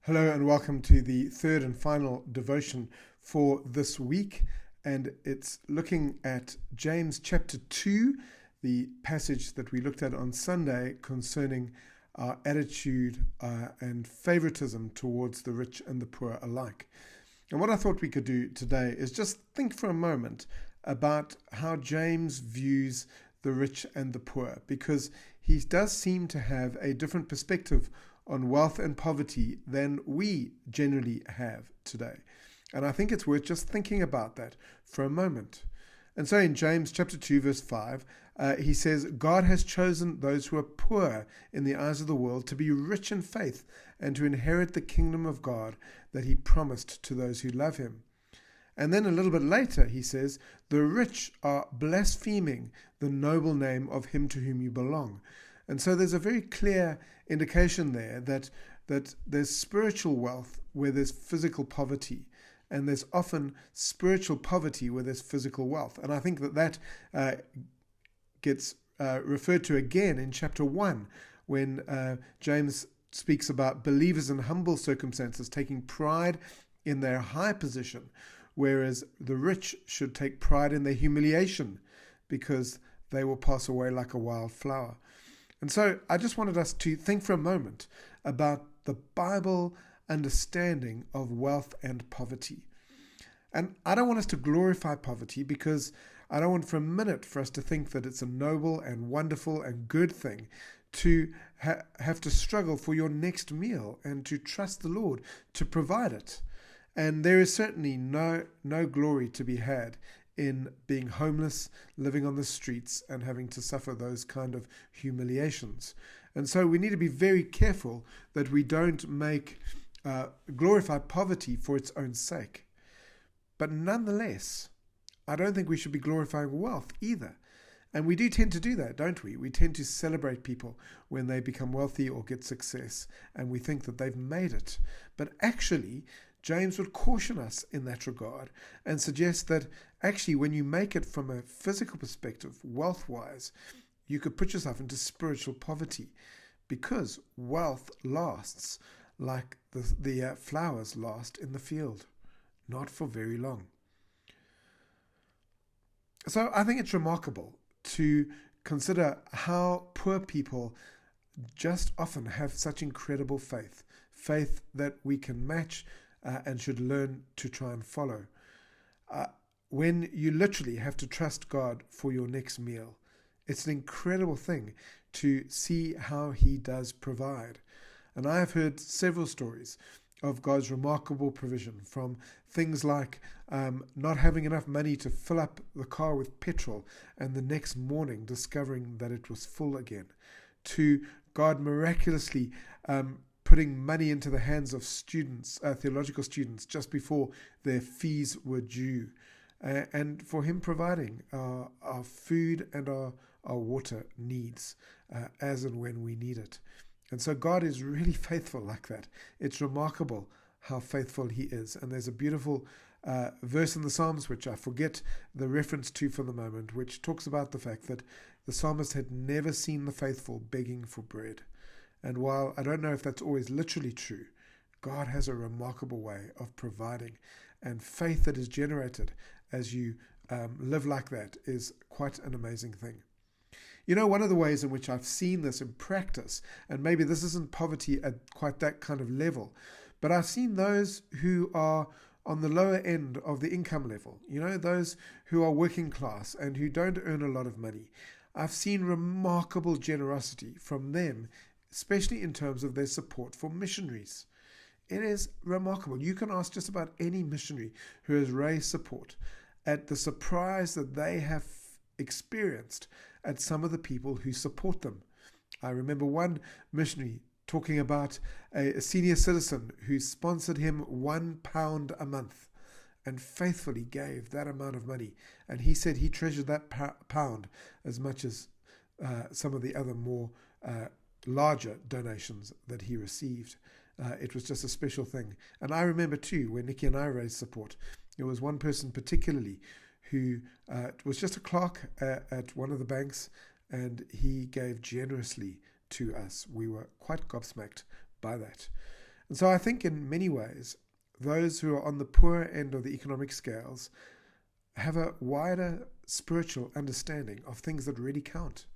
Hello and welcome to the third and final devotion for this week. And it's looking at James chapter 2, the passage that we looked at on Sunday concerning our attitude and favoritism towards the rich and the poor alike. And what I thought we could do today is just think for a moment about how James views the rich and the poor, because he does seem to have a different perspective on wealth and poverty than we generally have today. And I think it's worth just thinking about that for a moment. And so in James chapter 2, verse 5, he says, God has chosen those who are poor in the eyes of the world to be rich in faith and to inherit the kingdom of God that he promised to those who love him. And then a little bit later, he says, the rich are blaspheming the noble name of him to whom you belong. And so there's a very clear indication there that there's spiritual wealth where there's physical poverty, and there's often spiritual poverty where there's physical wealth. And I think that gets referred to again in chapter 1 when James speaks about believers in humble circumstances taking pride in their high position, whereas the rich should take pride in their humiliation because they will pass away like a wild flower. And so I just wanted us to think for a moment about the Bible understanding of wealth and poverty. And I don't want us to glorify poverty, because I don't want for a minute for us to think that it's a noble and wonderful and good thing to have to struggle for your next meal and to trust the Lord to provide it. And there is certainly no glory to be had in being homeless, living on the streets, and having to suffer those kind of humiliations. And so we need to be very careful that we don't glorify poverty for its own sake. But nonetheless, I don't think we should be glorifying wealth either. And we do tend to do that, don't we? We tend to celebrate people when they become wealthy or get success, and we think that they've made it. But actually, James would caution us in that regard and suggest that actually when you make it from a physical perspective, wealth-wise, you could put yourself into spiritual poverty, because wealth lasts like the flowers last in the field, not for very long. So I think it's remarkable to consider how poor people just often have such incredible faith that we can match and should learn to try and follow. When you literally have to trust God for your next meal, it's an incredible thing to see how he does provide. And I have heard several stories of God's remarkable provision, from things like not having enough money to fill up the car with petrol and the next morning discovering that it was full again, to God miraculously putting money into the hands of students, theological students, just before their fees were due, and for him providing our food and our water needs as and when we need it. And so God is really faithful like that. It's remarkable how faithful he is. And there's a beautiful verse in the Psalms, which I forget the reference to for the moment, which talks about the fact that the psalmist had never seen the faithful begging for bread. And while I don't know if that's always literally true, God has a remarkable way of providing. And faith that is generated as you live like that is quite an amazing thing. You know, one of the ways in which I've seen this in practice, and maybe this isn't poverty at quite that kind of level, but I've seen those who are on the lower end of the income level, you know, those who are working class and who don't earn a lot of money. I've seen remarkable generosity from them, especially in terms of their support for missionaries. It is remarkable. You can ask just about any missionary who has raised support at the surprise that they have experienced at some of the people who support them. I remember one missionary talking about a senior citizen who sponsored him £1 a month and faithfully gave that amount of money. And he said he treasured that pound as much as some of the other more larger donations that he received. It was just a special thing. And I remember too, when Nikki and I raised support, there was one person particularly who was just a clerk at one of the banks, and he gave generously to us. We were quite gobsmacked by that. And so I think in many ways, those who are on the poorer end of the economic scales have a wider spiritual understanding of things that really count.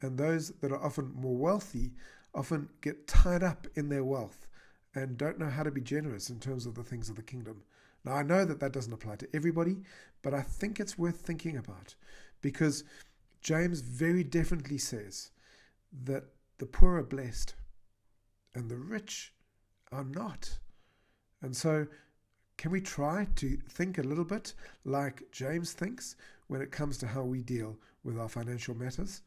And those that are often more wealthy often get tied up in their wealth and don't know how to be generous in terms of the things of the kingdom. Now, I know that that doesn't apply to everybody, but I think it's worth thinking about, because James very definitely says that the poor are blessed and the rich are not. And so can we try to think a little bit like James thinks when it comes to how we deal with our financial matters?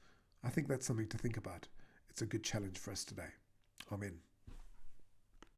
I think that's something to think about. It's a good challenge for us today. Amen.